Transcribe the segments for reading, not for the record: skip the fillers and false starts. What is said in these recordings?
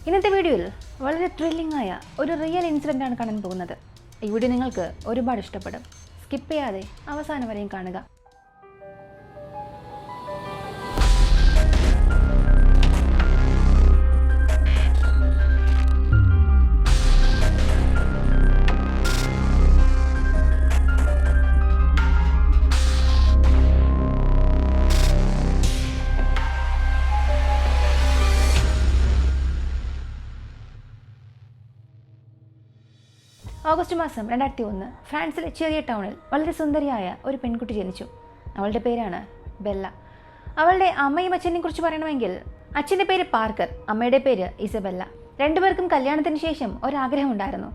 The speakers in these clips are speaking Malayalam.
ഇന്നത്തെ വീഡിയോയിൽ വളരെ ത്രില്ലിംഗ് ആയ ഒരു റിയൽ ഇൻസിഡൻ്റ് ആണ് കാണാൻ പോകുന്നത്. ഈ വീഡിയോ നിങ്ങൾക്ക് ഒരുപാട് ഇഷ്ടപ്പെടും. സ്കിപ്പ് ചെയ്യാതെ അവസാനം വരെയും കാണുക. ഓഗസ്റ്റ് മാസം 2001 ഫ്രാൻസിലെ ചെറിയ ടൗണിൽ വളരെ സുന്ദരിയായ ഒരു പെൺകുട്ടി ജനിച്ചു. അവളുടെ പേരാണ് ബെല്ല. അവളുടെ അമ്മയും അച്ഛനെയും കുറിച്ച് പറയണമെങ്കിൽ അച്ഛൻ്റെ പേര് പാർക്കർ, അമ്മയുടെ പേര് ഇസബെല്ല. രണ്ടുപേർക്കും കല്യാണത്തിന് ശേഷം ഒരാഗ്രഹമുണ്ടായിരുന്നു.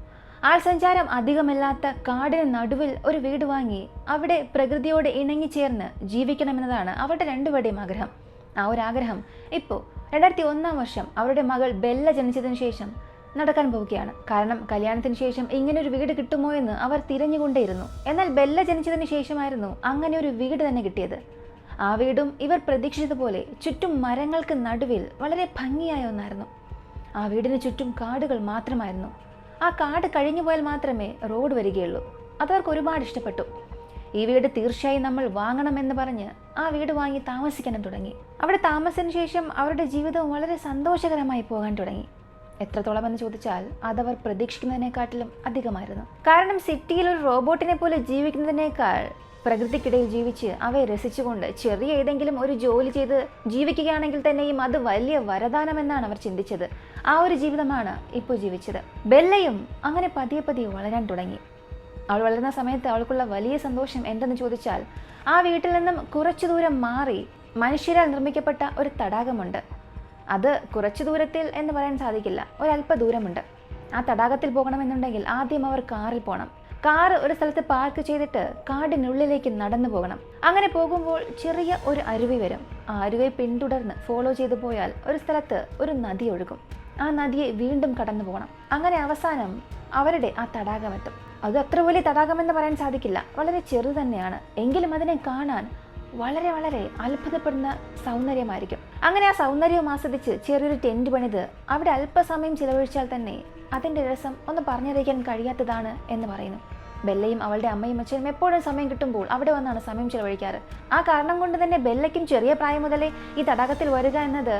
ആൾ സഞ്ചാരം അധികമില്ലാത്ത കാടിന് നടുവിൽ ഒരു വീട് വാങ്ങി അവിടെ പ്രകൃതിയോട് ഇണങ്ങിച്ചേർന്ന് ജീവിക്കണമെന്നതാണ് അവരുടെ രണ്ടുപേരുടെയും ആഗ്രഹം. ആ ഒരു ആഗ്രഹം ഇപ്പോൾ 2001 വർഷം അവരുടെ മകൾ ബെല്ല ജനിച്ചതിന് ശേഷം നടക്കാൻ പോവുകയാണ്. കാരണം കല്യാണത്തിന് ശേഷം ഇങ്ങനൊരു വീട് കിട്ടുമോ എന്ന് അവർ തിരഞ്ഞുകൊണ്ടേയിരുന്നു. എന്നാൽ ബെല്ല ജനിച്ചതിന് ശേഷമായിരുന്നു അങ്ങനെ ഒരു വീട് തന്നെ കിട്ടിയത്. ആ വീടും ഇവർ പ്രതീക്ഷിച്ചതുപോലെ ചുറ്റും മരങ്ങൾക്ക് നടുവിൽ വളരെ ഭംഗിയായ ഒന്നായിരുന്നു. ആ വീടിന് ചുറ്റും കാടുകൾ മാത്രമായിരുന്നു. ആ കാട് കഴിഞ്ഞു പോയാൽ മാത്രമേ റോഡ് വരികയുള്ളൂ. അതവർക്ക് ഒരുപാട് ഇഷ്ടപ്പെട്ടു. ഈ വീട് തീർച്ചയായും നമ്മൾ വാങ്ങണമെന്ന് പറഞ്ഞ് ആ വീട് വാങ്ങി താമസിക്കാനും തുടങ്ങി. അവിടെ താമസത്തിന് ശേഷം അവരുടെ ജീവിതം വളരെ സന്തോഷകരമായി പോകാൻ തുടങ്ങി. എത്രത്തോളം എന്ന് ചോദിച്ചാൽ അതവർ പ്രതീക്ഷിക്കുന്നതിനെക്കാട്ടിലും അധികമായിരുന്നു. കാരണം സിറ്റിയിൽ ഒരു റോബോട്ടിനെ പോലെ ജീവിക്കുന്നതിനേക്കാൾ പ്രകൃതിക്കിടയിൽ ജീവിച്ച് അവയെ രസിച്ചുകൊണ്ട് ചെറിയ ഏതെങ്കിലും ഒരു ജോലി ചെയ്ത് ജീവിക്കുകയാണെങ്കിൽ തന്നെയും അത് വലിയ വരദാനമെന്നാണ് അവർ ചിന്തിച്ചത്. ആ ഒരു ജീവിതമാണ് ഇപ്പോൾ ജീവിച്ചത്. ബെല്ലയും അങ്ങനെ പതിയെ പതിയെ വളരാൻ തുടങ്ങി. അവൾ വളരുന്ന സമയത്ത് അവൾക്കുള്ള വലിയ സന്തോഷം എന്തെന്ന് ചോദിച്ചാൽ ആ വീട്ടിൽ നിന്നും കുറച്ചു ദൂരം മാറി മനുഷ്യരാൽ നിർമ്മിക്കപ്പെട്ട ഒരു തടാകമുണ്ട്. അത് കുറച്ചു ദൂരത്തിൽ എന്ന് പറയാൻ സാധിക്കില്ല, ഒരല്പ ദൂരമുണ്ട്. ആ തടാകത്തിൽ പോകണമെന്നുണ്ടെങ്കിൽ ആദ്യം അവർ കാറിൽ പോകണം. കാർ ഒരു സ്ഥലത്ത് പാർക്ക് ചെയ്തിട്ട് കാടിനുള്ളിലേക്ക് നടന്നു പോകണം. അങ്ങനെ പോകുമ്പോൾ ചെറിയ ഒരു അരുവി വരും. ആ അരുവിയെ പിന്തുടർന്ന് ഫോളോ ചെയ്തു പോയാൽ ഒരു സ്ഥലത്ത് ഒരു നദി ഒഴുകും. ആ നദിയെ വീണ്ടും കടന്നു പോകണം. അങ്ങനെ അവസാനം അവരുടെ ആ തടാകമെത്തും. അത് അത്ര വലിയ തടാകമെന്ന് പറയാൻ സാധിക്കില്ല, വളരെ ചെറു തന്നെയാണ്. എങ്കിലും അതിനെ കാണാൻ വളരെ വളരെ അത്ഭുതപ്പെടുന്ന സൗന്ദര്യമായിരിക്കും. അങ്ങനെ ആ സൗന്ദര്യവും ആസ്വദിച്ച് ചെറിയൊരു ടെൻറ്റ് പണിത് അവിടെ അല്പസമയം ചിലവഴിച്ചാൽ തന്നെ അതിൻ്റെ രസം ഒന്ന് പറഞ്ഞറിയിക്കാൻ കഴിയാത്തതാണ് എന്ന് പറയുന്നു. ബെല്ലയും അവളുടെ അമ്മയും അച്ഛനും എപ്പോഴും സമയം കിട്ടുമ്പോൾ അവിടെ വന്നാണ് സമയം ചിലവഴിക്കാറ്. ആ കാരണം കൊണ്ട് തന്നെ ബെല്ലയ്ക്കും ചെറിയ പ്രായം മുതലേ ഈ തടാകത്തിൽ വരിക എന്നത്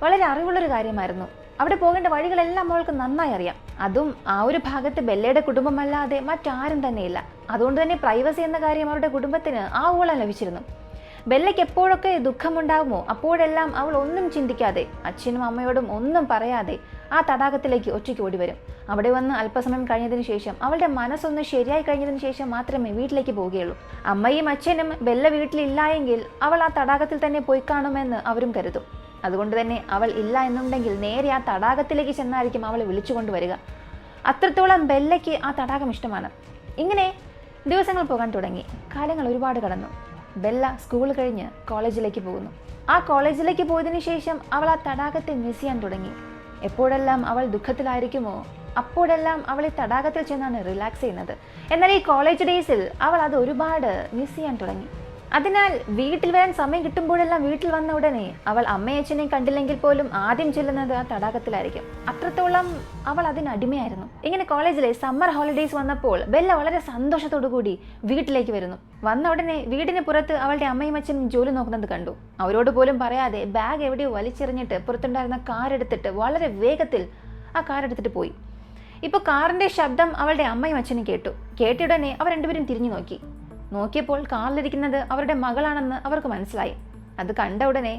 വളരെ അറിവുള്ളൊരു കാര്യമായിരുന്നു. അവിടെ പോകേണ്ട വഴികളെല്ലാം അവൾക്ക് നന്നായി അറിയാം. അതും ആ ഒരു ഭാഗത്ത് ബെല്ലയുടെ കുടുംബമല്ലാതെ മറ്റാരും തന്നെയില്ല. അതുകൊണ്ട് തന്നെ പ്രൈവസി എന്ന കാര്യം അവരുടെ കുടുംബത്തിന് ആവോളം ലഭിച്ചിരുന്നു. ബെല്ലയ്ക്ക് എപ്പോഴൊക്കെ ദുഃഖമുണ്ടാകുമോ അപ്പോഴെല്ലാം അവൾ ഒന്നും ചിന്തിക്കാതെ അച്ഛനും അമ്മയോടും ഒന്നും പറയാതെ ആ തടാകത്തിലേക്ക് ഒറ്റയ്ക്ക് ഓടി വരും. അവിടെ വന്ന് അല്പസമയം കഴിഞ്ഞതിന് ശേഷം അവളുടെ മനസ്സൊന്ന് ശരിയായി കഴിഞ്ഞതിന് ശേഷം മാത്രമേ വീട്ടിലേക്ക് പോവുകയുള്ളൂ. അമ്മയും അച്ഛനും ബെല്ല വീട്ടിലില്ല എങ്കിൽ അവൾ ആ തടാകത്തിൽ തന്നെ പോയി കാണുമെന്ന് അവരും കരുതും. അതുകൊണ്ട് തന്നെ അവൾ ഇല്ല എന്നുണ്ടെങ്കിൽ നേരെ ആ തടാകത്തിലേക്ക് ചെന്നായിരിക്കും അവളെ വിളിച്ചു കൊണ്ടുവരിക. അത്രത്തോളം ബെല്ലയ്ക്ക് ആ തടാകം ഇഷ്ടമാണ്. ഇങ്ങനെ ദിവസങ്ങൾ പോകാൻ തുടങ്ങി. കാലങ്ങൾ ഒരുപാട് കടന്നു. ബെല്ല സ്കൂൾ കഴിഞ്ഞ് കോളേജിലേക്ക് പോകുന്നു. ആ കോളേജിലേക്ക് പോയതിനു ശേഷം അവൾ ആ തടാകത്തെ മിസ് ചെയ്യാൻ തുടങ്ങി. എപ്പോഴെല്ലാം അവൾ ദുഃഖത്തിലായിരിക്കുമോ അപ്പോഴെല്ലാം അവൾ ഈ തടാകത്തിൽ ചെന്നാണ് റിലാക്സ് ചെയ്യുന്നത്. എന്നാൽ ഈ കോളേജ് ഡേയ്സിൽ അവൾ അത് ഒരുപാട് മിസ് ചെയ്യാൻ തുടങ്ങി. അതിനാൽ വീട്ടിൽ വരാൻ സമയം കിട്ടുമ്പോഴെല്ലാം വീട്ടിൽ വന്ന ഉടനെ അവൾ അമ്മയച്ഛനെയും കണ്ടില്ലെങ്കിൽ പോലും ആദ്യം ചെല്ലുന്നത് ആ തടാകത്തിലായിരിക്കും. അത്രത്തോളം അവൾ അതിനടിമയായിരുന്നു. ഇങ്ങനെ കോളേജിലെ സമ്മർ ഹോളിഡേയ്സ് വന്നപ്പോൾ ബെല്ല വളരെ സന്തോഷത്തോടു കൂടി വീട്ടിലേക്ക് വരുന്നു. വന്ന ഉടനെ വീടിന് പുറത്ത് അവളുടെ അമ്മയും അച്ഛനും ജോലി നോക്കുന്നത് കണ്ടു. അവരോട് പോലും പറയാതെ ബാഗ് എവിടെയോ വലിച്ചെറിഞ്ഞിട്ട് പുറത്തുണ്ടായിരുന്ന കാറെടുത്തിട്ട് വളരെ വേഗത്തിൽ ആ കാറെടുത്തിട്ട് പോയി. ഇപ്പോൾ കാറിൻ്റെ ശബ്ദം അവളുടെ അമ്മയും അച്ഛനും കേട്ടിയുടനെ അവർ രണ്ടുപേരും തിരിഞ്ഞു നോക്കിയപ്പോൾ കാറിലിരിക്കുന്നത് അവരുടെ മകളാണെന്ന് അവർക്ക് മനസ്സിലായി. അത് കണ്ട ഉടനെ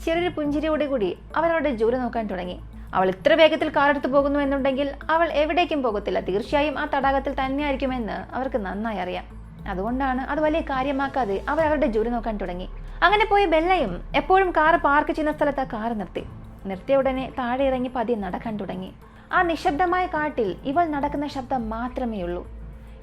ചെറിയൊരു പുഞ്ചിരിയോടെ കൂടി അവരവരുടെ ജോലി നോക്കാൻ തുടങ്ങി. അവൾ ഇത്ര വേഗത്തിൽ കാറെടുത്ത് പോകുന്നു എന്നുണ്ടെങ്കിൽ അവൾ എവിടേക്കും പോകത്തില്ല, തീർച്ചയായും ആ തടാകത്തിൽ തന്നെയായിരിക്കുമെന്ന് അവർക്ക് നന്നായി അറിയാം. അതുകൊണ്ടാണ് അത് വലിയ കാര്യമാക്കാതെ അവർ അവരുടെ ജോലി നോക്കാൻ തുടങ്ങി. അങ്ങനെ പോയി ബെല്ലയും എപ്പോഴും കാർ പാർക്ക് ചെയ്യുന്ന സ്ഥലത്ത് ആ കാർ നിർത്തിയ ഉടനെ താഴെ ഇറങ്ങി പതിയെ നടക്കാൻ തുടങ്ങി. ആ നിശബ്ദമായ കാട്ടിൽ ഇവൾ നടക്കുന്ന ശബ്ദം മാത്രമേ ഉള്ളൂ.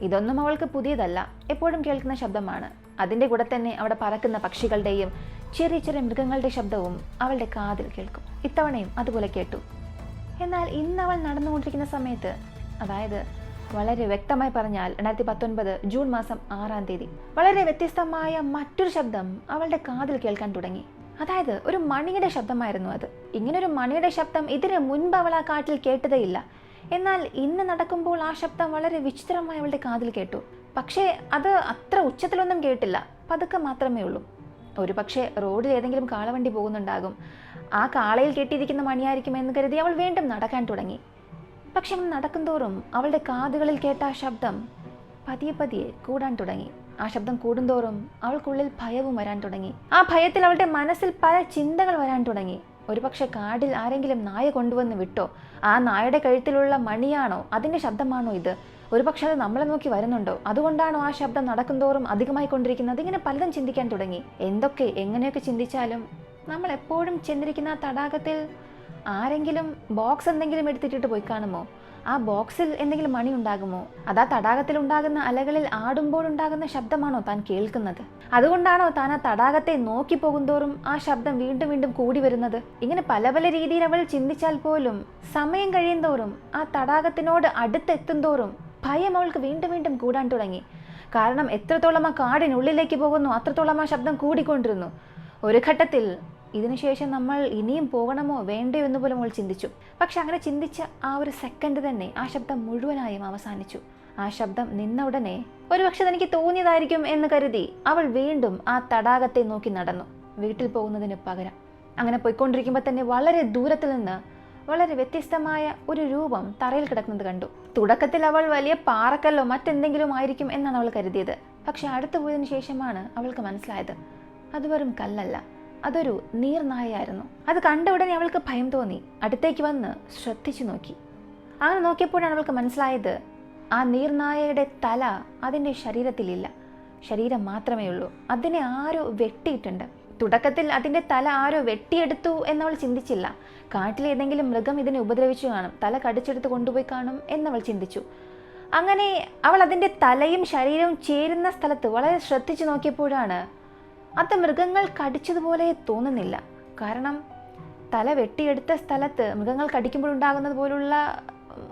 ഇതൊന്നും അവൾക്ക് പുതിയതല്ല, എപ്പോഴും കേൾക്കുന്ന ശബ്ദമാണ്. അതിൻ്റെ കൂടെ തന്നെ അവിടെ പറക്കുന്ന പക്ഷികളുടെയും ചെറിയ ചെറിയ മൃഗങ്ങളുടെ ശബ്ദവും അവളുടെ കാതിൽ കേൾക്കും. ഇത്തവണയും അതുപോലെ കേട്ടു. എന്നാൽ ഇന്ന് അവൾ നടന്നുകൊണ്ടിരിക്കുന്ന സമയത്ത്, അതായത് വളരെ വ്യക്തമായി പറഞ്ഞാൽ 2019 ജൂൺ മാസം 6 വളരെ വ്യത്യസ്തമായ മറ്റൊരു ശബ്ദം അവളുടെ കാതിൽ കേൾക്കാൻ തുടങ്ങി. അതായത് ഒരു മണിയുടെ ശബ്ദമായിരുന്നു അത്. ഇങ്ങനൊരു മണിയുടെ ശബ്ദം ഇതിന് മുൻപ് അവൾ ആ കാട്ടിൽ കേട്ടതേയില്ല. എന്നാൽ ഇന്ന് നടക്കുമ്പോൾ ആ ശബ്ദം വളരെ വിചിത്രമായി അവളുടെ കാതിൽ കേട്ടു. പക്ഷേ അത് അത്ര ഉച്ചത്തിലൊന്നും കേട്ടില്ല, പതുക്കെ മാത്രമേ ഉള്ളൂ. ഒരു പക്ഷേ റോഡിൽ ഏതെങ്കിലും കാളവണ്ടി പോകുന്നുണ്ടാകും, ആ കാളയിൽ കെട്ടിയിരിക്കുന്ന മണിയായിരിക്കും എന്ന് കരുതി അവൾ വീണ്ടും നടക്കാൻ തുടങ്ങി. പക്ഷെ അവൾ നടക്കുന്തോറും അവളുടെ കാതുകളിൽ കേട്ട ആ ശബ്ദം പതിയെ പതിയെ കൂടാൻ തുടങ്ങി. ആ ശബ്ദം കൂടുന്തോറും അവൾക്കുള്ളിൽ ഭയവും വരാൻ തുടങ്ങി. ആ ഭയത്തിൽ അവളുടെ മനസ്സിൽ പല ചിന്തകൾ വരാൻ തുടങ്ങി. ഒരുപക്ഷെ കാടിൽ ആരെങ്കിലും നായ കൊണ്ടുവന്ന് വിട്ടോ, ആ നായയുടെ കഴുത്തിലുള്ള മണിയാണോ, അതിൻ്റെ ശബ്ദമാണോ ഇത്? ഒരുപക്ഷെ അത് നമ്മളെ നോക്കി വരുന്നുണ്ടോ, അതുകൊണ്ടാണോ ആ ശബ്ദം നടക്കുന്തോറും അധികമായി കൊണ്ടിരിക്കുന്നത്? ഇങ്ങനെ പലതും ചിന്തിക്കാൻ തുടങ്ങി. എന്തൊക്കെ എങ്ങനെയൊക്കെ ചിന്തിച്ചാലും നമ്മൾ എപ്പോഴും ചെന്നിരിക്കുന്ന ആ തടാകത്തിൽ ആരെങ്കിലും ബോക്സ് എന്തെങ്കിലും എടുത്തിട്ടിട്ട് പോയി കാണുമോ? ആ ബോക്സിൽ എന്തെങ്കിലും മണി ഉണ്ടാകുമോ? അതാ തടാകത്തിൽ ഉണ്ടാകുന്ന അലകളിൽ ആടുമ്പോഴുണ്ടാകുന്ന ശബ്ദമാണോ താൻ കേൾക്കുന്നത്? അതുകൊണ്ടാണോ താൻ ആ തടാകത്തെ നോക്കി പോകുന്തോറും ആ ശബ്ദം വീണ്ടും വീണ്ടും കൂടി വരുന്നത്? ഇങ്ങനെ പല പല രീതിയിൽ അവൾ ചിന്തിച്ചാൽ പോലും സമയം കഴിയുന്തോറും ആ തടാകത്തിനോട് അടുത്തെത്തുന്തോറും ഭയം അവൾക്ക് വീണ്ടും വീണ്ടും കൂടാൻ തുടങ്ങി. കാരണം എത്രത്തോളം ആ കാടിനുള്ളിലേക്ക് പോകുന്നു അത്രത്തോളം ആ ശബ്ദം കൂടിക്കൊണ്ടിരുന്നു. ഒരു ഘട്ടത്തിൽ ഇതിനുശേഷം നമ്മൾ ഇനിയും പോകണമോ വേണ്ടയോ എന്ന് പോലും അവൾ ചിന്തിച്ചു. പക്ഷെ അങ്ങനെ ചിന്തിച്ച ആ ഒരു സെക്കൻഡ് തന്നെ ആ ശബ്ദം മുഴുവനായും അവസാനിച്ചു. ആ ശബ്ദം നിന്ന ഉടനെ ഒരുപക്ഷെ തനിക്ക് തോന്നിയതായിരിക്കും എന്ന് കരുതി അവൾ വീണ്ടും ആ തടാകത്തെ നോക്കി നടന്നു, വീട്ടിൽ പോകുന്നതിന് പകരം. അങ്ങനെ പോയിക്കൊണ്ടിരിക്കുമ്പോൾ തന്നെ വളരെ ദൂരത്തിൽ നിന്ന് വളരെ വ്യത്യസ്തമായ ഒരു രൂപം തറയിൽ കിടക്കുന്നത് കണ്ടു. തുടക്കത്തിൽ അവൾ വലിയ പാറക്കല്ലോ മറ്റെന്തെങ്കിലും ആയിരിക്കും എന്നാണ് അവൾ കരുതിയത്. പക്ഷെ അടുത്തു പോയതിനു ശേഷമാണ് അവൾക്ക് മനസ്സിലായത് അത് വെറും കല്ലല്ല, അതൊരു നീർനായയായിരുന്നു. അത് കണ്ട ഉടനെ അവൾക്ക് ഭയം തോന്നി. അടുത്തേക്ക് വന്ന് ശ്രദ്ധിച്ചു നോക്കി. അങ്ങനെ നോക്കിയപ്പോഴാണ് അവൾക്ക് മനസ്സിലായത് ആ നീർനായയുടെ തല അതിൻ്റെ ശരീരത്തിലില്ല, ശരീരം മാത്രമേ ഉള്ളൂ. അതിനെ ആരോ വെട്ടിയിട്ടുണ്ട്. തുടക്കത്തിൽ അതിൻ്റെ തല ആരോ വെട്ടിയെടുത്തു എന്നവൾ ചിന്തിച്ചില്ല. കാട്ടിലേതെങ്കിലും മൃഗം ഇതിനെ ഉപദ്രവിച്ചു കാണും, തല കടിച്ചെടുത്ത് കൊണ്ടുപോയി കാണും എന്നവൾ ചിന്തിച്ചു. അങ്ങനെ അവൾ അതിൻ്റെ തലയും ശരീരവും ചേരുന്ന സ്ഥലത്ത് വളരെ ശ്രദ്ധിച്ചു നോക്കിയപ്പോഴാണ് അത് മൃഗങ്ങൾ കടിച്ചതുപോലെ തോന്നുന്നില്ല. കാരണം തല വെട്ടിയെടുത്ത സ്ഥലത്ത് മൃഗങ്ങൾ കടിക്കുമ്പോഴുണ്ടാകുന്നത് പോലുള്ള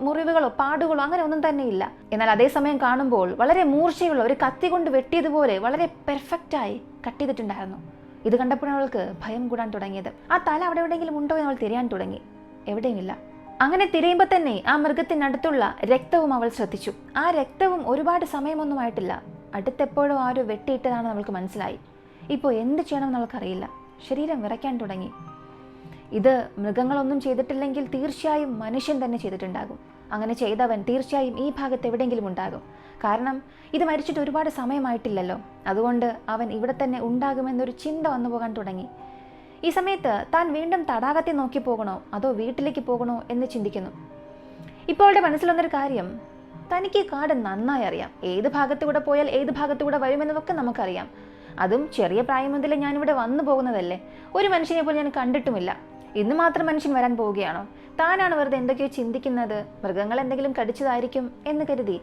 മുറിവുകളോ പാടുകളോ അങ്ങനെ ഒന്നും തന്നെ ഇല്ല. എന്നാൽ അതേസമയം കാണുമ്പോൾ വളരെ മൂർച്ചയുള്ള ഒരു കത്തി കൊണ്ട് വെട്ടിയതുപോലെ വളരെ പെർഫെക്റ്റായി കട്ട് ചെയ്തിട്ടുണ്ടായിരുന്നു. ഇത് കണ്ടപ്പോഴാണ് അവൾക്ക് ഭയം കൂടാൻ തുടങ്ങിയത്. ആ തല അവിടെ എവിടെയെങ്കിലും ഉണ്ടോ എന്ന് അവൾ തിരയാൻ തുടങ്ങി. എവിടെയുമില്ല. അങ്ങനെ തിരയുമ്പോൾ തന്നെ ആ മൃഗത്തിനടുത്തുള്ള രക്തവും അവൾ ശ്രദ്ധിച്ചു. ആ രക്തവും ഒരുപാട് സമയമൊന്നുമായിട്ടില്ല, അടുത്തെപ്പോഴോ ആരോ വെട്ടിയിട്ടതാണെന്ന് അവൾക്ക് മനസ്സിലായി. ഇപ്പോൾ എന്ത് ചെയ്യണമെന്ന് അവൾക്കറിയില്ല. ശരീരം വിറയ്ക്കാൻ തുടങ്ങി. ഇത് മൃഗങ്ങളൊന്നും ചെയ്തിട്ടില്ലെങ്കിൽ തീർച്ചയായും മനുഷ്യൻ തന്നെ ചെയ്തിട്ടുണ്ടാകും. അങ്ങനെ ചെയ്തവൻ തീർച്ചയായും ഈ ഭാഗത്ത് എവിടെയെങ്കിലും ഉണ്ടാകും. കാരണം ഇത് മരിച്ചിട്ട് ഒരുപാട് സമയമായിട്ടില്ലല്ലോ, അതുകൊണ്ട് അവൻ ഇവിടെ തന്നെ ഉണ്ടാകുമെന്നൊരു ചിന്ത വന്നു പോകാൻ തുടങ്ങി. ഈ സമയത്ത് താൻ വീണ്ടും തടാകത്തെ നോക്കി പോകണോ അതോ വീട്ടിലേക്ക് പോകണോ എന്ന് ചിന്തിക്കുന്നു. ഇപ്പോൾ അവളുടെ മനസ്സിലൊന്നൊരു കാര്യം, തനിക്ക് കാട് നന്നായി അറിയാം. ഏത് ഭാഗത്തുകൂടെ പോയാൽ ഏത് ഭാഗത്തുകൂടെ വരുമെന്നതൊക്കെ നമുക്കറിയാം. അതും ചെറിയ പ്രായം മുതലേ ഞാനിവിടെ വന്നു പോകുന്നതല്ലേ, ഒരു മനുഷ്യനെ പോലും ഞാൻ കണ്ടിട്ടുമില്ല. ഇന്ന് മാത്രം മനുഷ്യൻ വരാൻ പോവുകയാണോ? താനാണ് വെറുതെ എന്തൊക്കെയോ ചിന്തിക്കുന്നത്, മൃഗങ്ങൾ എന്തെങ്കിലും കടിച്ചതായിരിക്കും എന്ന് കരുതി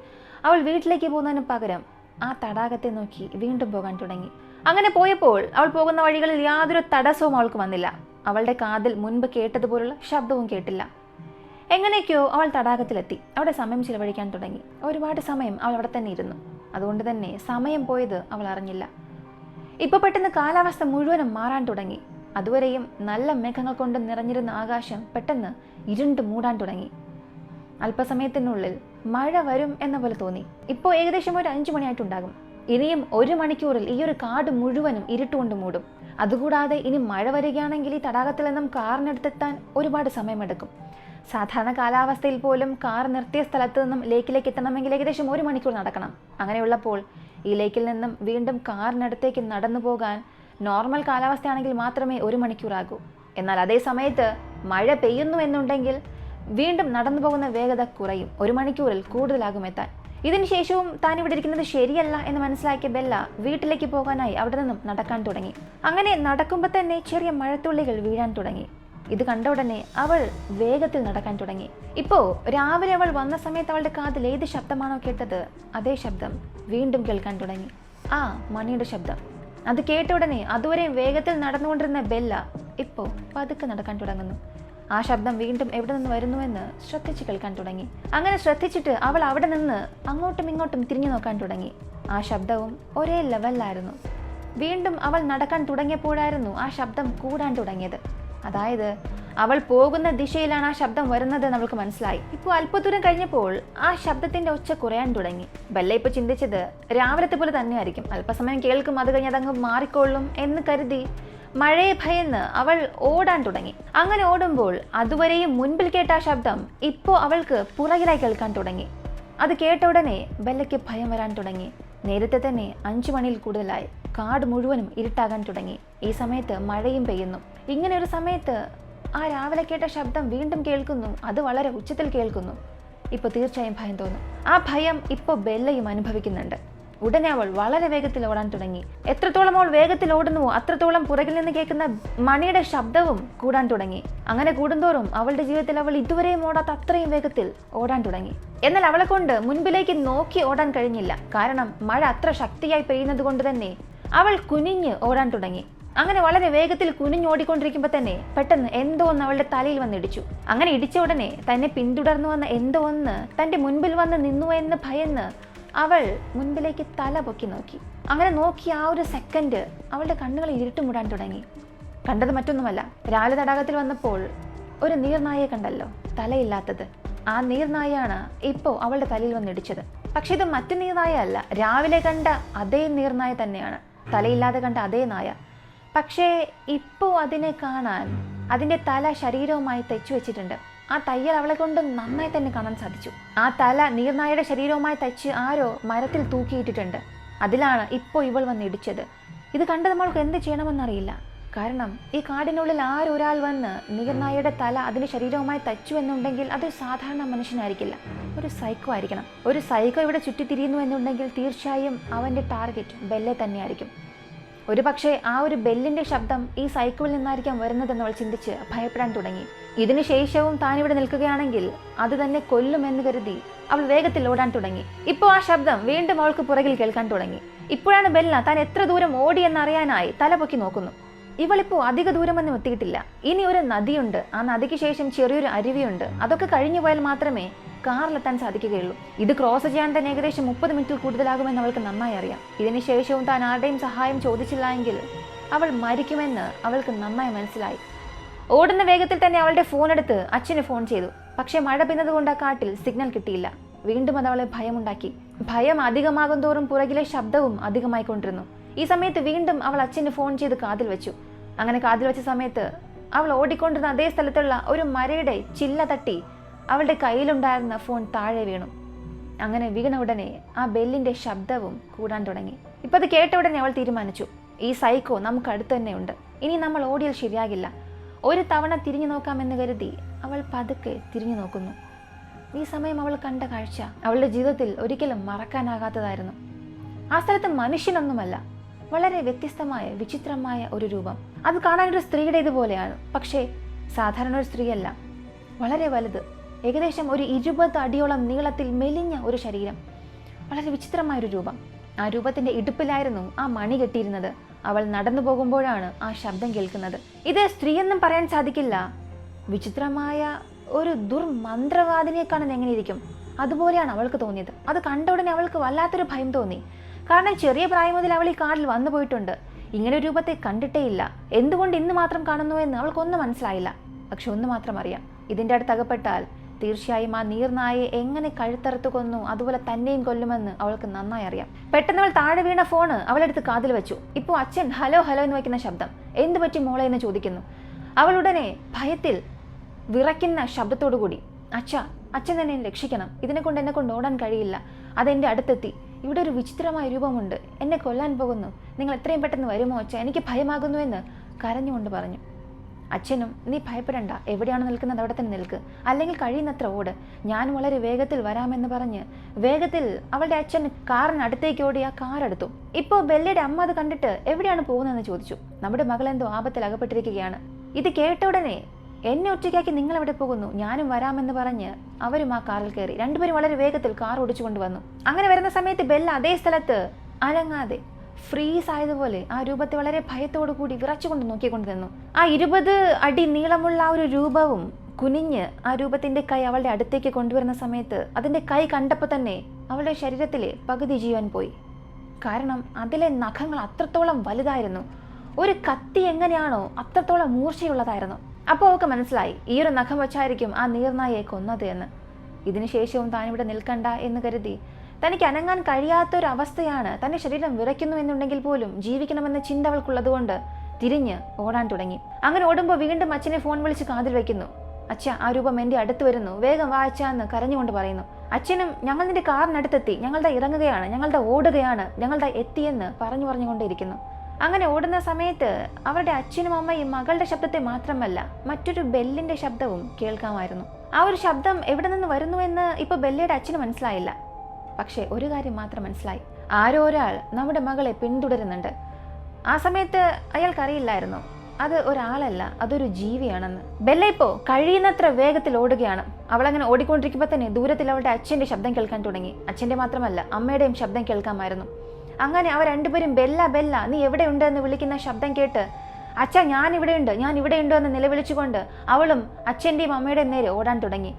അവൾ വീട്ടിലേക്ക് പോകുന്നതിന് പകരം ആ തടാകത്തെ നോക്കി വീണ്ടും പോകാൻ തുടങ്ങി. അങ്ങനെ പോയപ്പോൾ അവൾ പോകുന്ന വഴികളിൽ യാതൊരു തടസ്സവും അവൾക്ക് വന്നില്ല. അവളുടെ കാതിൽ മുൻപ് കേട്ടതുപോലുള്ള ശബ്ദവും കേട്ടില്ല. എങ്ങനെയൊക്കെയോ അവൾ തടാകത്തിലെത്തി. അവിടെ സമയം ചിലവഴിക്കാൻ തുടങ്ങി. ഒരുപാട് സമയം അവൾ അവിടെ തന്നെ ഇരുന്നു. അതുകൊണ്ട് തന്നെ സമയം പോയത് അവൾ അറിഞ്ഞില്ല. ഇപ്പോൾ പെട്ടെന്ന് കാലാവസ്ഥ മുഴുവനും മാറാൻ തുടങ്ങി. അതുവരെയും നല്ല മേഘങ്ങൾ കൊണ്ട് നിറഞ്ഞിരുന്ന ആകാശം പെട്ടെന്ന് ഇരുണ്ട് മൂടാൻ തുടങ്ങി. അല്പസമയത്തിനുള്ളിൽ മഴ വരും എന്ന പോലെ തോന്നി. ഇപ്പോൾ ഏകദേശം ഒരു 5 മണിയായിട്ടുണ്ടാകും. ഇനിയും 1 മണിക്കൂറിൽ ഈ ഒരു കാട് മുഴുവനും ഇരുട്ടുകൊണ്ട് മൂടും. അതുകൂടാതെ ഇനി മഴ വരികയാണെങ്കിൽ ഈ തടാകത്തിൽ നിന്നും കാറിനടുത്തെത്താൻ ഒരുപാട് സമയമെടുക്കും. സാധാരണ കാലാവസ്ഥയിൽ പോലും കാർ നിർത്തിയ സ്ഥലത്ത് നിന്നും ലേക്കിലേക്ക് എത്തണമെങ്കിൽ ഏകദേശം 1 മണിക്കൂർ നടക്കണം. അങ്ങനെയുള്ളപ്പോൾ ഈ ലേക്കിൽ നിന്നും വീണ്ടും കാറിനടുത്തേക്ക് നടന്നു പോകാൻ നോർമൽ കാലാവസ്ഥയാണെങ്കിൽ മാത്രമേ 1 മണിക്കൂറാകൂ. എന്നാൽ അതേ സമയത്ത് മഴ പെയ്യുന്നു എന്നുണ്ടെങ്കിൽ വീണ്ടും നടന്നു പോകുന്ന വേഗത കുറയും. 1 മണിക്കൂറിൽ കൂടുതലാകും എത്താൻ. ഇതിന് ശേഷവും താൻ ഇവിടെ ഇരിക്കുന്നത് ശരിയല്ല എന്ന് മനസ്സിലാക്കിയ ബെല്ല വീട്ടിലേക്ക് പോകാനായി അവിടെ നിന്നും നടക്കാൻ തുടങ്ങി. അങ്ങനെ നടക്കുമ്പോൾ തന്നെ ചെറിയ മഴത്തുള്ളികൾ വീഴാൻ തുടങ്ങി. ഇത് കണ്ട ഉടനെ അവൾ വേഗത്തിൽ നടക്കാൻ തുടങ്ങി. ഇപ്പോൾ രാവിലെ അവൾ വന്ന സമയത്ത് അവളുടെ കാതിൽ ഏത് ശബ്ദമാണോ കേട്ടത് അതേ ശബ്ദം വീണ്ടും കേൾക്കാൻ തുടങ്ങി. ആ മണിയുടെ ശബ്ദം. അത് കേട്ട ഉടനെ അതുവരെയും വേഗത്തിൽ നടന്നുകൊണ്ടിരുന്ന ബെല്ല ഇപ്പോൾ പതുക്കെ നടക്കാൻ തുടങ്ങുന്നു. ആ ശബ്ദം വീണ്ടും എവിടെ നിന്ന് വരുന്നുവെന്ന് ശ്രദ്ധിച്ച് കേൾക്കാൻ തുടങ്ങി. അങ്ങനെ ശ്രദ്ധിച്ചിട്ട് അവൾ അവിടെ നിന്ന് അങ്ങോട്ടും ഇങ്ങോട്ടും തിരിഞ്ഞു നോക്കാൻ തുടങ്ങി. ആ ശബ്ദവും ഒരേ ലെവലിലായിരുന്നു. വീണ്ടും അവൾ നടക്കാൻ തുടങ്ങിയപ്പോഴായിരുന്നു ആ ശബ്ദം കൂടാൻ തുടങ്ങിയത്. അതായത് അവൾ പോകുന്ന ദിശയിലാണ് ആ ശബ്ദം വരുന്നത് എന്ന് അവൾക്ക് മനസ്സിലായി. ഇപ്പോൾ അല്പദൂരം കഴിഞ്ഞപ്പോൾ ആ ശബ്ദത്തിന്റെ ഒച്ച കുറയാൻ തുടങ്ങി. ബെല്ല ഇപ്പോൾ ചിന്തിച്ചത് രാവിലത്തെ പോലെ തന്നെയായിരിക്കും, അല്പസമയം കേൾക്കും, അത് കഴിഞ്ഞ് അതങ്ങ് മാറിക്കൊള്ളും എന്ന് കരുതി മഴയെ ഭയന്ന് അവൾ ഓടാൻ തുടങ്ങി. അങ്ങനെ ഓടുമ്പോൾ അതുവരെയും മുൻപിൽ കേട്ട ആ ശബ്ദം ഇപ്പോൾ അവൾക്ക് പുറകിലായി കേൾക്കാൻ തുടങ്ങി. അത് കേട്ട ഉടനെ ബെല്ലയ്ക്ക് ഭയം വരാൻ തുടങ്ങി. നേരത്തെ തന്നെ 5 മണിയിൽ കൂടുതലായി, കാട് മുഴുവനും ഇരുട്ടാകാൻ തുടങ്ങി. ഈ സമയത്ത് മഴയും പെയ്യുന്നു. ഇങ്ങനെ ഒരു സമയത്ത് ആ രാവിലെ കേട്ട ശബ്ദം വീണ്ടും കേൾക്കുന്നു, അത് വളരെ ഉച്ചത്തിൽ കേൾക്കുന്നു. ഇപ്പോൾ തീർച്ചയായും ഭയം തോന്നും. ആ ഭയം ഇപ്പോൾ ബെല്ലയും അനുഭവിക്കുന്നുണ്ട്. ഉടനെ അവൾ വളരെ വേഗത്തിൽ ഓടാൻ തുടങ്ങി. എത്രത്തോളം അവൾ വേഗത്തിൽ ഓടുന്നുവോ അത്രത്തോളം പുറകിൽ നിന്ന് കേൾക്കുന്ന മണിയുടെ ശബ്ദവും കൂടാൻ തുടങ്ങി. അങ്ങനെ കൂടുന്തോറും അവളുടെ ജീവിതത്തിൽ അവൾ ഇതുവരെയും ഓടാത്ത അത്രയും വേഗത്തിൽ ഓടാൻ തുടങ്ങി. എന്നാൽ അവളെ കൊണ്ട് മുൻപിലേക്ക് നോക്കി ഓടാൻ കഴിഞ്ഞില്ല. കാരണം മഴ അത്ര ശക്തിയായി പെയ്യുന്നത് കൊണ്ട് തന്നെ അവൾ കുനിഞ്ഞ് ഓടാൻ തുടങ്ങി. അങ്ങനെ വളരെ വേഗത്തിൽ കുനിഞ്ഞോടിക്കൊണ്ടിരിക്കുമ്പോൾ തന്നെ പെട്ടെന്ന് എന്തോ ഒന്ന് അവളുടെ തലയിൽ വന്നിടിച്ചു. അങ്ങനെ ഇടിച്ച ഉടനെ തന്നെ പിന്തുടർന്നു വന്ന എന്തോ ഒന്ന് തൻ്റെ മുൻപിൽ വന്ന് നിന്നു എന്ന് ഭയന്ന് അവൾ മുൻപിലേക്ക് തല പൊക്കി നോക്കി. അങ്ങനെ നോക്കി ആ ഒരു സെക്കൻഡ് അവളുടെ കണ്ണുകൾ ഇരുട്ട് മൂടാൻ തുടങ്ങി. കണ്ടത് മറ്റൊന്നുമല്ല, രാവിലെ തടാകത്തിൽ വന്നപ്പോൾ ഒരു നീർനായയെ കണ്ടല്ലോ, തലയില്ലാത്തത്. ആ നീർനായയാണ് ഇപ്പോൾ അവളുടെ തലയിൽ വന്നിടിച്ചത്. പക്ഷെ ഇത് മറ്റു നീർനായ അല്ല, രാവിലെ കണ്ട അതേ നീർനായ തന്നെയാണ്, തലയില്ലാതെ കണ്ട അതേ നായ. പക്ഷേ ഇപ്പോൾ അതിനെ കാണാൻ അതിൻ്റെ തല ശരീരവുമായി തെച്ചു വെച്ചിട്ടുണ്ട്. ആ തയ്യൽ അവളെ കൊണ്ട് നന്നായി തന്നെ കാണാൻ സാധിച്ചു. ആ തല നീർനായയുടെ ശരീരവുമായി തച്ച് ആരോ മരത്തിൽ തൂക്കിയിട്ടിട്ടുണ്ട്. അതിലാണ് ഇപ്പോൾ ഇവൾ വന്ന് ഇടിച്ചത്. ഇത് കണ്ട് നമ്മൾക്ക് എന്ത് ചെയ്യണമെന്നറിയില്ല. കാരണം ഈ കാടിനുള്ളിൽ ആരൊരാൾ വന്ന് നീർനായയുടെ തല അതിൻ്റെ ശരീരവുമായി തച്ചു എന്നുണ്ടെങ്കിൽ അത് സാധാരണ മനുഷ്യനായിരിക്കില്ല, ഒരു സൈക്കോ ആയിരിക്കണം. ഒരു സൈക്കോ ഇവിടെ ചുറ്റിത്തിരിയുന്നു എന്നുണ്ടെങ്കിൽ തീർച്ചയായും അവൻ്റെ ടാർഗറ്റ് ബെല്ലെ തന്നെയായിരിക്കും. ഒരു പക്ഷേ ആ ഒരു ബെല്ലിൻ്റെ ശബ്ദം ഈ സൈക്കിളിൽ നിന്നായിരിക്കാം വരുന്നതെന്ന് അവൾ ചിന്തിച്ച് ഭയപ്പെടാൻ തുടങ്ങി. ഇതിനു ശേഷവും താനിവിടെ നിൽക്കുകയാണെങ്കിൽ അത് തന്നെ കൊല്ലുമെന്ന് കരുതി അവൾ വേഗത്തിൽ ഓടാൻ തുടങ്ങി. ഇപ്പോൾ ആ ശബ്ദം വീണ്ടും അവൾക്ക് പുറകിൽ കേൾക്കാൻ തുടങ്ങി. ഇപ്പോഴാണ് ബെല്ല താൻ എത്ര ദൂരം ഓടിയെന്നറിയാനായി തലപൊക്കി നോക്കുന്നു. ഇവളിപ്പോൾ അധിക ദൂരമൊന്നും എത്തിയിട്ടില്ല. ഇനി ഒരു നദിയുണ്ട്, ആ നദിക്ക് ശേഷം ചെറിയൊരു അരുവിയുണ്ട്. അതൊക്കെ കഴിഞ്ഞു പോയാൽ മാത്രമേ കാറിലെത്താൻ സാധിക്കുകയുള്ളൂ. ഇത് ക്രോസ് ചെയ്യാൻ തന്നെ ഏകദേശം 30 മിനിറ്റിൽ കൂടുതലാകുമെന്ന് അവൾക്ക് നന്നായി അറിയാം. ഇതിന് ശേഷവും താൻ ആരുടെയും സഹായം ചോദിച്ചില്ല എങ്കിൽ അവൾ മരിക്കുമെന്ന് അവൾക്ക് നന്നായി മനസ്സിലായി. ഓടുന്ന വേഗത്തിൽ തന്നെ അവളുടെ ഫോൺ എടുത്ത് അച്ഛന് ഫോൺ ചെയ്തു. പക്ഷേ മഴ പെയ്യുന്നതുകൊണ്ട് ആ കാട്ടിൽ സിഗ്നൽ കിട്ടിയില്ല. വീണ്ടും അത് അവളെ ഭയമുണ്ടാക്കി. ഭയം അധികമാകും തോറും പുറകിലെ ശബ്ദവും അധികമായിക്കൊണ്ടിരുന്നു. ഈ സമയത്ത് വീണ്ടും അവൾ അച്ഛന് ഫോൺ ചെയ്ത് കാതിൽ വെച്ചു. അങ്ങനെ കാതിൽ വെച്ച സമയത്ത് അവൾ ഓടിക്കൊണ്ടിരുന്ന അതേ സ്ഥലത്തുള്ള ഒരു മരയുടെ ചില്ല തട്ടി അവളുടെ കയ്യിലുണ്ടായിരുന്ന ഫോൺ താഴെ വീണു. അങ്ങനെ വീണ ഉടനെ ആ ബെല്ലിൻ്റെ ശബ്ദവും കൂടാൻ തുടങ്ങി. ഇപ്പം അത് കേട്ട ഉടനെ അവൾ തീരുമാനിച്ചു, ഈ സൈക്കോ നമുക്ക് അടുത്ത് തന്നെ ഉണ്ട്, ഇനി നമ്മൾ ഓടിയാൽ ശരിയാകില്ല. ഒരു തവണ തിരിഞ്ഞു നോക്കാമെന്ന് കരുതി അവൾ പതുക്കെ തിരിഞ്ഞു നോക്കുന്നു. ഈ സമയം അവൾ കണ്ട കാഴ്ച അവളുടെ ജീവിതത്തിൽ ഒരിക്കലും മറക്കാനാകാത്തതായിരുന്നു. ആ സ്ഥലത്ത് മനുഷ്യനൊന്നുമല്ല, വളരെ വ്യത്യസ്തമായ വിചിത്രമായ ഒരു രൂപം. അത് കാണാനൊരു സ്ത്രീയുടെ ഇതുപോലെയാണ്, പക്ഷേ സാധാരണ ഒരു സ്ത്രീയല്ല. വളരെ വലുത്, ഏകദേശം ഒരു 20 അടിയോളം നീളത്തിൽ മെലിഞ്ഞ ഒരു ശരീരം, വളരെ വിചിത്രമായൊരു രൂപം. ആ രൂപത്തിൻ്റെ ഇടുപ്പിലായിരുന്നു ആ മണി കെട്ടിയിരുന്നത്. അവൾ നടന്നു പോകുമ്പോഴാണ് ആ ശബ്ദം കേൾക്കുന്നത്. ഇത് സ്ത്രീയെന്നും പറയാൻ സാധിക്കില്ല, വിചിത്രമായ ഒരു ദുർമന്ത്രവാദിനെ കാണാൻ എങ്ങനെയിരിക്കും അതുപോലെയാണ് അവൾക്ക് തോന്നിയത്. അത് കണ്ട ഉടനെ അവൾക്ക് വല്ലാത്തൊരു ഭയം തോന്നി. കാരണം ചെറിയ പ്രായം മുതൽ അവൾ ഈ കാട്ടിൽ വന്നു പോയിട്ടുണ്ട്, ഇങ്ങനെ ഒരു രൂപത്തെ കണ്ടിട്ടേയില്ല. എന്തുകൊണ്ട് ഇന്ന് മാത്രം കാണുന്നു എന്ന് അവൾക്കൊന്നും മനസ്സിലായില്ല. പക്ഷെ ഒന്ന് മാത്രം അറിയാം, ഇതിൻ്റെ അടുത്ത് അകപ്പെട്ടാൽ തീർച്ചയായും ആ നീർനായെ എങ്ങനെ കഴുത്തറുത്ത് കൊന്നു അതുപോലെ തന്നെയും കൊല്ലുമെന്ന് അവൾക്ക് നന്നായി അറിയാം. പെട്ടെന്ന് അവൾ താഴെ വീണ ഫോണ് അവളെടുത്ത് കാതിൽ വെച്ചു. ഇപ്പോൾ അച്ഛൻ ഹലോ ഹലോ എന്ന് വയ്ക്കുന്ന ശബ്ദം. എന്ത് പറ്റി മോളെ എന്ന് ചോദിക്കുന്നു. അവൾ ഉടനെ ഭയത്തിൽ വിറയ്ക്കുന്ന ശബ്ദത്തോടു കൂടി, അച്ഛൻ എന്നെ രക്ഷിക്കണം, ഇതിനെ കൊണ്ട് എന്നെ കൊണ്ട് ഓടാൻ കഴിയില്ല, അതെൻ്റെ അടുത്തെത്തി, ഇവിടെ ഒരു വിചിത്രമായ രൂപമുണ്ട്, എന്നെ കൊല്ലാൻ പോകുന്നു, നിങ്ങൾ എത്രയും പെട്ടെന്ന് വരുമോ അച്ഛ, എനിക്ക് ഭയമാകുന്നു എന്ന് കരഞ്ഞുകൊണ്ട് പറഞ്ഞു. അച്ഛനും നീ ഭയപ്പെടണ്ട, എവിടെയാണ് നിൽക്കുന്നത് അവിടെ തന്നെ നിൽക്ക്, അല്ലെങ്കിൽ കഴിയുന്നത്ര ഓട്, ഞാൻ വളരെ വേഗത്തിൽ വരാമെന്ന് പറഞ്ഞ് വേഗത്തിൽ അവളുടെ അച്ഛൻ കാറിനടുത്തേക്ക് ഓടി ആ കാർ എടുത്തു. ഇപ്പോൾ ബെല്ലയുടെ അമ്മ അത് കണ്ടിട്ട് എവിടെയാണ് പോകുന്നതെന്ന് ചോദിച്ചു. നമ്മുടെ മകൾ എന്തോ ആപത്തിൽ അകപ്പെട്ടിരിക്കുകയാണ്. ഇത് കേട്ട ഉടനെ എന്നെ ഒറ്റയ്ക്കാക്കി നിങ്ങൾ എവിടെ പോകുന്നു, ഞാനും വരാമെന്ന് പറഞ്ഞ് അവരും ആ കാറിൽ കയറി. രണ്ടുപേരും വളരെ വേഗത്തിൽ കാർ ഓടിച്ചു കൊണ്ടുവന്നു. അങ്ങനെ വരുന്ന സമയത്ത് ബെല്ല അതേ സ്ഥലത്ത് അനങ്ങാതെ ഫ്രീസ് ആയതുപോലെ ആ രൂപത്തെ വളരെ ഭയത്തോടു കൂടി വിറച്ചുകൊണ്ട് നോക്കിക്കൊണ്ട് നിന്നു. ആ 20 അടി നീളമുള്ള ആ ഒരു രൂപവും കുനിഞ്ഞ് ആ രൂപത്തിന്റെ കൈ അവളുടെ അടുത്തേക്ക് കൊണ്ടുവരുന്ന സമയത്ത് അതിന്റെ കൈ കണ്ടപ്പോൾ തന്നെ അവളുടെ ശരീരത്തിലെ പകുതി ജീവൻ പോയി. കാരണം അതിലെ നഖങ്ങൾ അത്രത്തോളം വലുതായിരുന്നു. ഒരു കത്തി എങ്ങനെയാണോ അത്രത്തോളം മൂർച്ചയുള്ളതായിരുന്നു. അപ്പോൾ അവൾക്ക് മനസ്സിലായി ഈ ഒരു നഖം വെച്ചായിരിക്കും ആ നീർനായയെ കൊന്നത് എന്ന്. ഇതിനുശേഷവും താനിവിടെ നിൽക്കണ്ട എന്ന് കരുതി തനിക്ക് അനങ്ങാൻ കഴിയാത്തൊരവസ്ഥയാണ്, തൻ്റെ ശരീരം വിറയ്ക്കുന്നു എന്നുണ്ടെങ്കിൽ പോലും ജീവിക്കണമെന്ന ചിന്ത അവൾക്കുള്ളതുകൊണ്ട് തിരിഞ്ഞ് ഓടാൻ തുടങ്ങി. അങ്ങനെ ഓടുമ്പോൾ വീണ്ടും അച്ഛനെ ഫോൺ വിളിച്ച് കാതിൽ വയ്ക്കുന്നു. അച്ഛ, ആ രൂപം എൻ്റെ അടുത്ത് വരുന്നു, വേഗം വായിച്ചാന്ന് കരഞ്ഞുകൊണ്ട് പറയുന്നു. അച്ഛനും ഞങ്ങൾ നിന്റെ കാറിനടുത്തെത്തി, ഞങ്ങളുടെ ഇറങ്ങുകയാണ്, ഞങ്ങളുടെ ഓടുകയാണ്, ഞങ്ങളുടെ എത്തിയെന്ന് പറഞ്ഞുകൊണ്ടേയിരിക്കുന്നു. അങ്ങനെ ഓടുന്ന സമയത്ത് അവരുടെ അച്ഛനും അമ്മയും മകളുടെ ശബ്ദത്തെ മാത്രമല്ല മറ്റൊരു ബെല്ലിന്റെ ശബ്ദവും കേൾക്കാമായിരുന്നു. ആ ഒരു ശബ്ദം എവിടെ നിന്ന് വരുന്നുവെന്ന് ഇപ്പോൾ ബെല്ലയുടെ അച്ഛന് മനസ്സിലായില്ല. പക്ഷേ ഒരു കാര്യം മാത്രം മനസ്സിലായി, ആരോ ഒരാൾ നമ്മുടെ മകളെ പിന്തുടരുന്നുണ്ട്. ആ സമയത്ത് അയാൾക്കറിയില്ലായിരുന്നു അത് ഒരാളല്ല, അതൊരു ജീവിയാണെന്ന്. ബെല്ല ഇപ്പോൾ കഴിയുന്നത്ര വേഗത്തിൽ ഓടുകയാണ്. അവളങ്ങനെ ഓടിക്കൊണ്ടിരിക്കുമ്പോൾ തന്നെ ദൂരത്തിൽ അവളുടെ അച്ഛൻ്റെ ശബ്ദം കേൾക്കാൻ തുടങ്ങി. അച്ഛൻ്റെ മാത്രമല്ല അമ്മയുടെയും ശബ്ദം കേൾക്കാമായിരുന്നു. അങ്ങനെ അവർ രണ്ടുപേരും ബെല്ല ബെല്ല നീ എവിടെയുണ്ട് എന്ന് വിളിക്കുന്ന ശബ്ദം കേട്ട് അച്ഛ ഞാൻ ഇവിടെയുണ്ട് എന്ന് നിലവിളിച്ചുകൊണ്ട് അവളും അച്ഛൻ്റെയും അമ്മയുടെയും നേരെ ഓടാൻ തുടങ്ങി.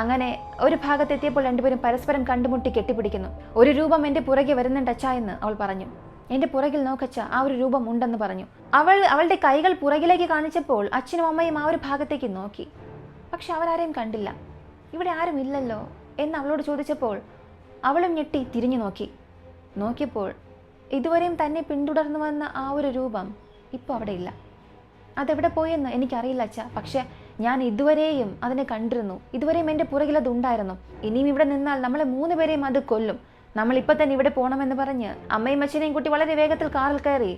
അങ്ങനെ ഒരു ഭാഗത്തെത്തിയപ്പോൾ രണ്ടുപേരും പരസ്പരം കണ്ടുമുട്ടി കെട്ടിപ്പിടിക്കുന്നു. ഒരു രൂപം എൻ്റെ പുറകെ വരുന്നുണ്ട് അച്ഛ എന്ന് അവൾ പറഞ്ഞു. എൻ്റെ പുറകിൽ നോക്കച്ച, ആ ഒരു രൂപം ഉണ്ടെന്ന് പറഞ്ഞു. അവളുടെ കൈകൾ പുറകിലേക്ക് കാണിച്ചപ്പോൾ അച്ഛനും അമ്മയും ആ ഒരു ഭാഗത്തേക്ക് നോക്കി. പക്ഷെ അവരാരെയും കണ്ടില്ല. ഇവിടെ ആരും ഇല്ലല്ലോ എന്ന് അവളോട് ചോദിച്ചപ്പോൾ അവളും ഞെട്ടി തിരിഞ്ഞു നോക്കിയപ്പോൾ ഇതുവരെയും തന്നെ പിന്തുടർന്നു വന്ന ആ ഒരു രൂപം ഇപ്പോൾ അവിടെ ഇല്ല. അതെവിടെ പോയെന്ന് എനിക്കറിയില്ല അച്ഛ, പക്ഷെ ഞാൻ ഇതുവരെയും അതിനെ കണ്ടിരുന്നു. ഇതുവരെയും എൻ്റെ പുറകിൽ അത് ഉണ്ടായിരുന്നു. ഇനിയും ഇവിടെ നിന്നാൽ നമ്മളെ 3 പേരെയും അത് കൊല്ലും. നമ്മളിപ്പോൾ തന്നെ ഇവിടെ പോകണമെന്ന് പറഞ്ഞ് അമ്മയും അച്ഛനെയും കുട്ടി വളരെ വേഗത്തിൽ കാറിൽ കയറി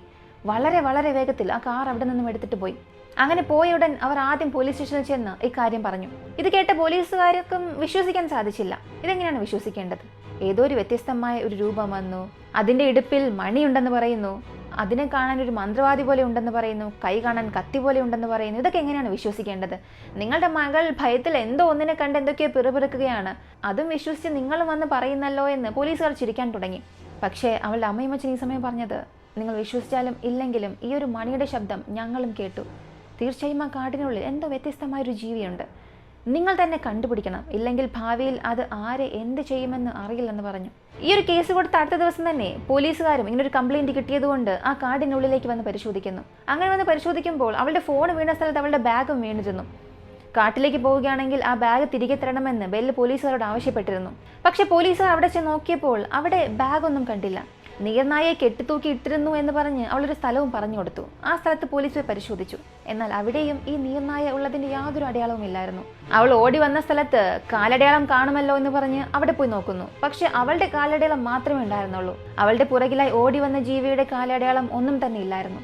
വളരെ വേഗത്തിൽ ആ കാർ അവിടെ നിന്നും എടുത്തിട്ട് പോയി. അങ്ങനെ പോയ ഉടൻ അവർ ആദ്യം പോലീസ് സ്റ്റേഷനിൽ ചെന്ന് ഇക്കാര്യം പറഞ്ഞു. ഇത് കേട്ട പോലീസുകാർക്കും വിശ്വസിക്കാൻ സാധിച്ചില്ല. ഇതെങ്ങനെയാണ് വിശ്വസിക്കേണ്ടത്? ഏതോ ഒരു വ്യത്യസ്തമായ ഒരു രൂപം വന്നു, അതിൻ്റെ ഇടുപ്പിൽ മണിയുണ്ടെന്ന് പറയുന്നു, അതിനെ കാണാൻ ഒരു മന്ത്രവാദി പോലെ ഉണ്ടെന്ന് പറയുന്നു, കൈ കാണാൻ കത്തി പോലെ ഉണ്ടെന്ന് പറയുന്നു. ഇതൊക്കെ എങ്ങനെയാണ് വിശ്വസിക്കേണ്ടത്? നിങ്ങളുടെ മകൾ ഭയത്തിൽ എന്തോ ഒന്നിനെ കണ്ട് എന്തൊക്കെയോ പിറുപിറുക്കുകയാണ്, അതും വിശ്വസിച്ച് നിങ്ങളും വന്ന് പറയുന്നല്ലോ എന്ന് പോലീസുകാർ ചിരിക്കാൻ തുടങ്ങി. പക്ഷേ അവളുടെ അമ്മയും അച്ഛൻ ഈ സമയം പറഞ്ഞത്, നിങ്ങൾ വിശ്വസിച്ചാലും ഇല്ലെങ്കിലും ഈ ഒരു മണിയുടെ ശബ്ദം ഞങ്ങളും കേട്ടു. തീർച്ചയായും ആ കാടിനുള്ളിൽ എന്തോ വ്യത്യസ്തമായൊരു ജീവിയുണ്ട്. നിങ്ങൾ തന്നെ കണ്ടുപിടിക്കണം, ഇല്ലെങ്കിൽ ഭാവിയിൽ അത് ആരെ എന്ത് ചെയ്യുമെന്ന് അറിയില്ലെന്ന് പറഞ്ഞു. ഈ ഒരു കേസ് കൊടുത്ത അടുത്ത ദിവസം തന്നെ പോലീസുകാരും ഇങ്ങനൊരു കംപ്ലൈൻറ്റ് കിട്ടിയതുകൊണ്ട് ആ കാടിനുള്ളിലേക്ക് വന്ന് പരിശോധിക്കുന്നു. അങ്ങനെ വന്ന് പരിശോധിക്കുമ്പോൾ അവളുടെ ഫോൺ വീണ സ്ഥലത്ത് അവളുടെ ബാഗും വീണിരുന്നു. കാട്ടിലേക്ക് പോവുകയാണെങ്കിൽ ആ ബാഗ് തിരികെ തരണമെന്ന് ബെല്ല് പോലീസുകാരോട് ആവശ്യപ്പെട്ടിരുന്നു. പക്ഷെ പോലീസുകാർ അവിടെ ചെന്ന് നോക്കിയപ്പോൾ അവിടെ ബാഗൊന്നും കണ്ടില്ല. നീർനായയെ കെട്ടിത്തൂക്കി ഇട്ടിരുന്നു എന്ന് പറഞ്ഞ് അവളൊരു സ്ഥലവും പറഞ്ഞു കൊടുത്തു. ആ സ്ഥലത്ത് പോലീസ് പരിശോധിച്ചു. എന്നാൽ അവിടെയും ഈ നീർനായ ഉള്ളതിൻ്റെ യാതൊരു അടയാളവും ഇല്ലായിരുന്നു. അവൾ ഓടി വന്ന സ്ഥലത്ത് കാലടയാളം കാണുമല്ലോ എന്ന് പറഞ്ഞ് അവിടെ പോയി നോക്കുന്നു. പക്ഷെ അവളുടെ കാലടയാളം മാത്രമേ ഉണ്ടായിരുന്നുള്ളൂ. അവളുടെ പുറകിലായി ഓടി വന്ന ജീവിയുടെ കാലടയാളം ഒന്നും തന്നെ ഇല്ലായിരുന്നു.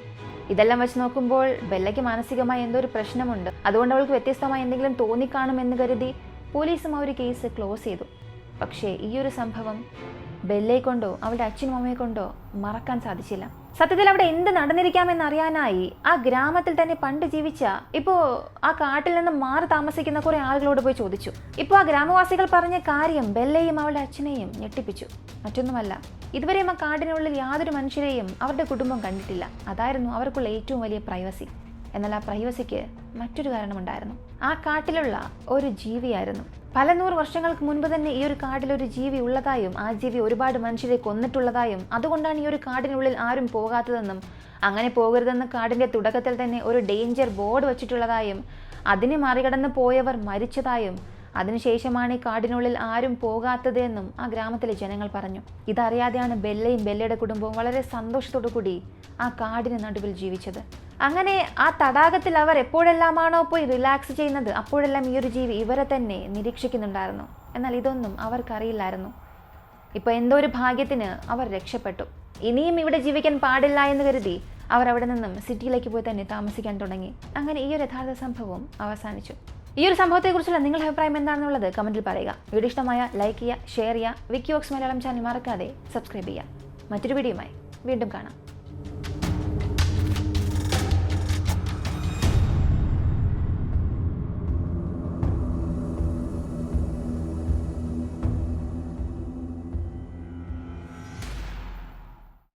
ഇതെല്ലാം വെച്ച് നോക്കുമ്പോൾ ബെല്ലയ്ക്ക് മാനസികമായി എന്തോ ഒരു പ്രശ്നമുണ്ട്. അതുകൊണ്ട് അവൾക്ക് വ്യത്യസ്തമായി എന്തെങ്കിലും തോന്നിക്കാണുമെന്ന് കരുതി പോലീസും ആ ഒരു കേസ് ക്ലോസ് ചെയ്തു. പക്ഷേ ഈ ഒരു സംഭവം ബെല്ലയെ കൊണ്ടോ അവളുടെ അച്ഛനും അമ്മയെ കൊണ്ടോ മറക്കാൻ സാധിച്ചില്ല. സത്യത്തിൽ അവിടെ എന്ത് നടന്നിരിക്കാമെന്നറിയാനായി ആ ഗ്രാമത്തിൽ തന്നെ പണ്ട് ജീവിച്ച, ഇപ്പോൾ ആ കാട്ടിൽ നിന്ന് മാറി താമസിക്കുന്ന കുറേ ആളുകളോട് പോയി ചോദിച്ചു. ഇപ്പോൾ ആ ഗ്രാമവാസികൾ പറഞ്ഞ കാര്യം ബെല്ലയും അവളുടെ അച്ഛനെയും ഞെട്ടിപ്പിച്ചു. മറ്റൊന്നുമല്ല, ഇതുവരെയും ആ കാടിനുള്ളിൽ യാതൊരു മനുഷ്യരെയും അവരുടെ കുടുംബം കണ്ടിട്ടില്ല. അതായിരുന്നു അവർക്കുള്ള ഏറ്റവും വലിയ പ്രൈവസി. എന്നാൽ ആ പ്രൈവസിക്ക് മറ്റൊരു കാരണമുണ്ടായിരുന്നു. ആ കാട്ടിലുള്ള ഒരു ജീവിയായിരുന്നു. പല 100 വർഷങ്ങൾക്ക് മുൻപ് തന്നെ ഈ ഒരു കാട്ടിലൊരു ജീവി ഉള്ളതായും ആ ജീവി ഒരുപാട് മനുഷ്യരെ കൊന്നിട്ടുള്ളതായും അതുകൊണ്ടാണ് ഈ ഒരു കാടിനുള്ളിൽ ആരും പോകാത്തതെന്നും അങ്ങനെ പോകരുതെന്ന് കാടിൻ്റെ തുടക്കത്തിൽ തന്നെ ഒരു ഡേഞ്ചർ ബോർഡ് വച്ചിട്ടുള്ളതായും അതിനെ മറികടന്ന് പോയവർ മരിച്ചതായും അതിനുശേഷമാണ് ഈ കാടിനുള്ളിൽ ആരും പോകാത്തത് എന്നും ആ ഗ്രാമത്തിലെ ജനങ്ങൾ പറഞ്ഞു. ഇതറിയാതെയാണ് ബെല്ലയും ബെല്ലയുടെ കുടുംബവും വളരെ സന്തോഷത്തോടു കൂടി ആ കാടിന് നടുവിൽ ജീവിച്ചത്. അങ്ങനെ ആ തടാകത്തിൽ അവർ എപ്പോഴെല്ലാമാണോ പോയി റിലാക്സ് ചെയ്യുന്നത് അപ്പോഴെല്ലാം ഈ ഒരു ജീവി ഇവരെ തന്നെ നിരീക്ഷിക്കുന്നുണ്ടായിരുന്നു. എന്നാൽ ഇതൊന്നും അവർക്കറിയില്ലായിരുന്നു. ഇപ്പോൾ എന്തോ ഒരു ഭാഗ്യത്തിന് അവർ രക്ഷപ്പെട്ടു. ഇനിയും ഇവിടെ ജീവിക്കാൻ പാടില്ല എന്ന് കരുതി അവർ അവിടെ നിന്നും സിറ്റിയിലേക്ക് പോയി തന്നെ താമസിക്കാൻ തുടങ്ങി. അങ്ങനെ ഈ ഒരു യഥാർത്ഥ സംഭവം അവസാനിച്ചു. ഈ ഒരു സംഭവത്തെക്കുറിച്ചുള്ള നിങ്ങളുടെ അഭിപ്രായം എന്താണെന്നുള്ളത് കമൻറ്റിൽ പറയുക. വീഡിയോ ഇഷ്ടമായ ലൈക്ക് ചെയ്യുക, ഷെയർ ചെയ്യുക. വിക്കി വോക്സ് മലയാളം ചാനൽ മറക്കാതെ സബ്സ്ക്രൈബ് ചെയ്യുക. മറ്റൊരു വീഡിയോയുമായി വീണ്ടും കാണാം.